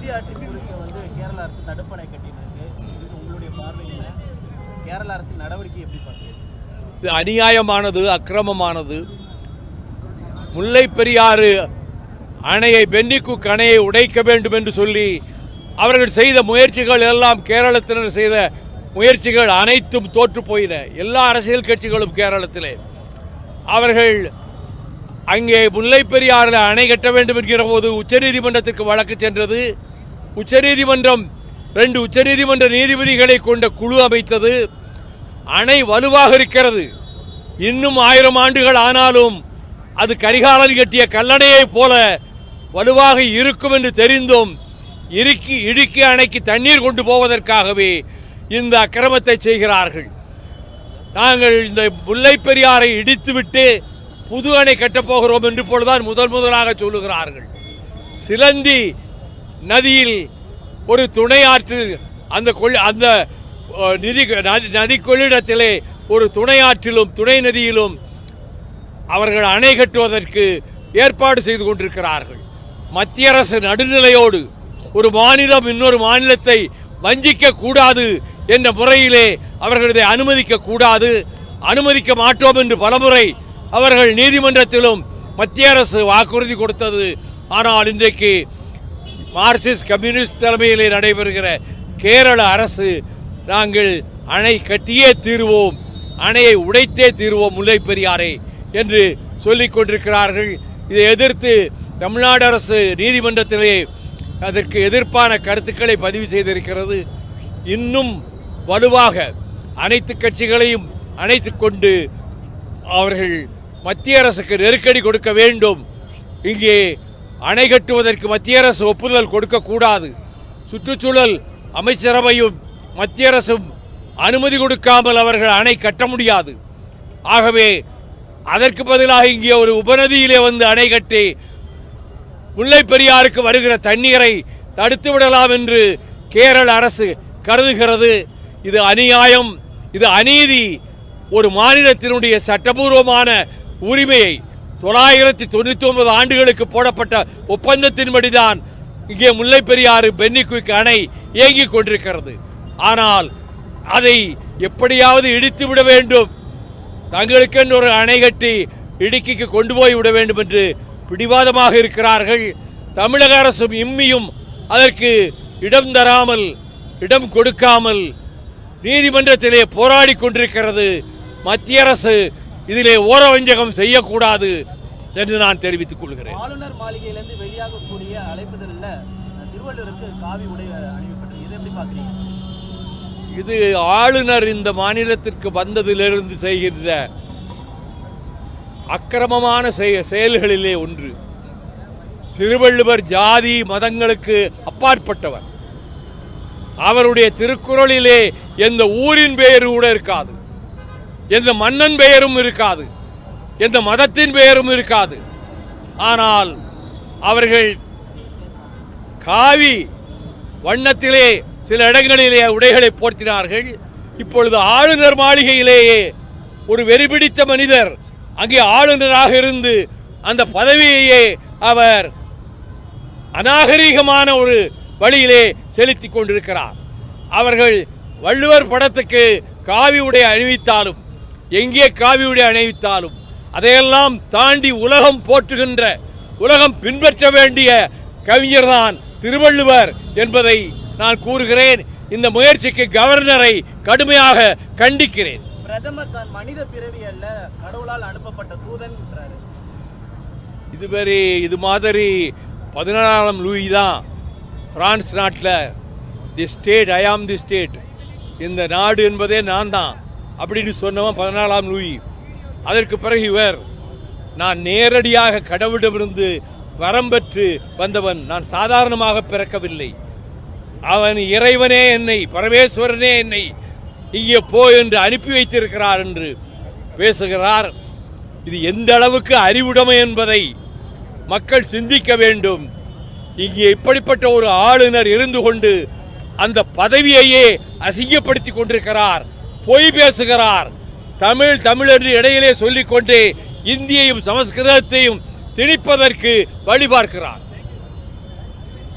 வைகை ஆற்றின் குறுக்கே கேரள அரசு தடுப்பணை கட்டிட்டு இருக்கு. உங்களுடைய பார்வையில் கேரள அரசின் நடவடிக்கை எப்படி பார்க்குறீங்க? இது அநியாயமானது, அக்கிரமமானது. முல்லை பெரியாறு அணையை, பென்னிக்குக் அணையை உடைக்க வேண்டும் என்று சொல்லி அவர்கள் செய்த முயற்சிகள் எல்லாம், கேரளத்தினர் செய்த முயற்சிகள் அனைத்தும் தோற்று போயின. எல்லா அரசியல் கட்சிகளும் கேரளத்திலே அவர்கள் அங்கே முல்லை பெரியாறில் அணை கட்ட வேண்டும் என்கிற போது உச்சநீதிமன்றத்திற்கு வழக்கு சென்றது. உச்சநீதிமன்றம் 2 உச்சநீதிமன்ற நீதிபதிகளை கொண்ட குழு அமைத்தது. அணை வலுவாக இருக்கிறது. இன்னும் 1000 ஆண்டுகள் ஆனாலும் அது கரிகாலன் கட்டிய கல்லணையைப் போல வலுவாக இருக்கும் என்று தெரிந்தும் இடுக்கி அணைக்கு தண்ணீர் கொண்டு போவதற்காகவே இந்த அக்கிரமத்தை செய்கிறார்கள். நாங்கள் இந்த முல்லை பெரியாரை இடித்துவிட்டு புது அணை கட்டப்போகிறோம் என்று போலதான் முதலாக சொல்லுகிறார்கள். சிலந்தி நதியில் ஒரு துணை ஆற்று, அந்த நதி கொள்ளிடத்திலே ஒரு துணை ஆற்றிலும் துணை நதியிலும் அவர்கள் அணை கட்டுவதற்கு ஏற்பாடு செய்து கொண்டிருக்கிறார்கள். மத்திய அரசு நடுநிலையோடு ஒரு மாநிலம் இன்னொரு மாநிலத்தை வஞ்சிக்க கூடாது என்ற முறையிலே அவர்கள் இதை அனுமதிக்க கூடாது, அனுமதிக்க மாட்டோம் என்று பலமுறை அவர்கள் நீதிமன்றத்திலும் மத்திய அரசு வாக்குறுதி கொடுத்தது. ஆனால் இன்றைக்கு மார்க்சிஸ்ட் கம்யூனிஸ்ட் தலைமையிலே நடைபெறுகிற கேரள அரசு நாங்கள் அணை கட்டியே தீர்வோம், அணையை உடைத்தே தீர்வோம் முல்லை பெரியாரை என்று சொல்லிக் கொண்டிருக்கிறார்கள். இதை எதிர்த்து தமிழ்நாடு அரசு நீதிமன்றத்திலே அதற்கு எதிர்ப்பான கருத்துக்களை பதிவு செய்திருக்கிறது. இன்னும் வலுவாக அனைத்து கட்சிகளையும் அணைத்து கொண்டு அவர்கள் மத்திய அரசுக்கு நெருக்கடி கொடுக்க வேண்டும். இங்கே அணை கட்டுவதற்கு மத்திய அரசு ஒப்புதல் கொடுக்கக்கூடாது. சுற்றுச்சூழல் அமைச்சரவையும் மத்திய அரசும் அனுமதி கொடுக்காமல் அவர்கள் அணை கட்ட முடியாது. ஆகவே அதற்கு பதிலாக இங்கே ஒரு உபநதியிலே அணை கட்டி முல்லை பெரியாருக்கு வருகிற தண்ணீரை தடுத்து விடலாம் என்று கேரள அரசு கருதுகிறது. இது அநியாயம், இது அநீதி. ஒரு மாநிலத்தினுடைய சட்டபூர்வமான உரிமையை 999 ஆண்டுகளுக்கு போடப்பட்ட ஒப்பந்தத்தின்படிதான் இங்கே முல்லை பெரியாறு பென்னிக்குக் அணை இயங்கிக் கொண்டிருக்கிறது. ஆனால் அதை எப்படியாவது இடித்து விட வேண்டும், தங்களுக்கென்று ஒரு அணை கட்டி இடுக்கிக்கு கொண்டு போய் விட வேண்டும் என்று பிடிவாதமாக இருக்கிறார்கள். தமிழக அரசும் இம்மியும் அதற்கு இடம் தராமல், இடம் கொடுக்காமல் நீதிமன்றத்திலே போராடி கொண்டிருக்கிறது. மத்திய அரசு இதிலே ஓரவஞ்சகம் செய்யக்கூடாது என்று நான் தெரிவித்துக் கொள்கிறேன். ஆளுநர் மாளிகையிலிருந்து வெளியாகக்கூடிய அழைப்புதல்ல திருவள்ளுவருக்கு காவி உடை அணிவிப்பது, இதை எப்படி பார்க்கிறீங்க? இது ஆளுநர் இந்த மாநிலத்திற்கு வந்ததிலிருந்து செய்கின்ற அக்கிரமமான செயல்களிலே ஒன்று. திருவள்ளுவர் ஜாதி மதங்களுக்கு அப்பாற்பட்டவர். அவருடைய திருக்குறளிலே எந்த ஊரின் பெயர் கூட இருக்காது, எந்த மன்னன் பெயரும் இருக்காது, எந்த மதத்தின் பெயரும் இருக்காது. ஆனால் அவர்கள் காவி வண்ணத்திலே சில இடங்களிலே உடைகளை போர்த்தினார்கள். இப்பொழுது ஆளுநர் மாளிகையிலேயே ஒரு வெறிபிடித்த மனிதர் அங்கே ஆளுநராக இருந்து அந்த பதவியையே அவர் அநாகரீகமான ஒரு வழியிலே செலுத்தி கொண்டிருக்கிறார். அவர்கள் வள்ளுவர் படத்துக்கு காவி உடை அணிவித்தாலும், எங்கே காவி உடை அணிவித்தாலும் அதையெல்லாம் தாண்டி உலகம் போற்றுகின்ற, உலகம் பின்பற்ற வேண்டிய கவிஞர்தான் திருவள்ளுவர் என்பதை நான் கூறுகிறேன். இந்த முயற்சிக்கு கவர்னரை கடுமையாக கண்டிக்கிறேன். பிரதமர் தான் மனித பிறவி அல்ல, கடவுளால் அனுப்பப்பட்ட தூதன் என்றார். இது மாதிரி 14ஆம் லூயி தான் பிரான்ஸ் நாட்டில் தி ஸ்டேட், ஐ ஆம் தி ஸ்டேட், இந்த நாடு என்பதே நான் தான் அப்படின்னு சொன்னவன் 14ஆம் லூயி. அதற்கு பிறகு இவர், நான் நேரடியாக கடவுளிடமிருந்து வரம் பெற்று வந்தவன், நான் சாதாரணமாக பிறக்கவில்லை, அவன் இறைவனே என்னை, பரமேஸ்வரனே என்னை இங்கே போ என்று அனுப்பி வைத்திருக்கிறார் என்று பேசுகிறார். இது எந்த அளவுக்கு அறிவுடைமை என்பதை மக்கள் சிந்திக்க வேண்டும். இங்கே இப்படிப்பட்ட ஒரு ஆளுநர் இருந்து கொண்டு அந்த பதவியையே அசிங்கப்படுத்தி கொண்டிருக்கிறார், பொய் பேசுகிறார். தமிழ் என்று இடையிலே சொல்லிக்கொண்டே இந்தியையும் சமஸ்கிருதத்தையும் திணிப்பதற்கு வழி பார்க்கிறார்.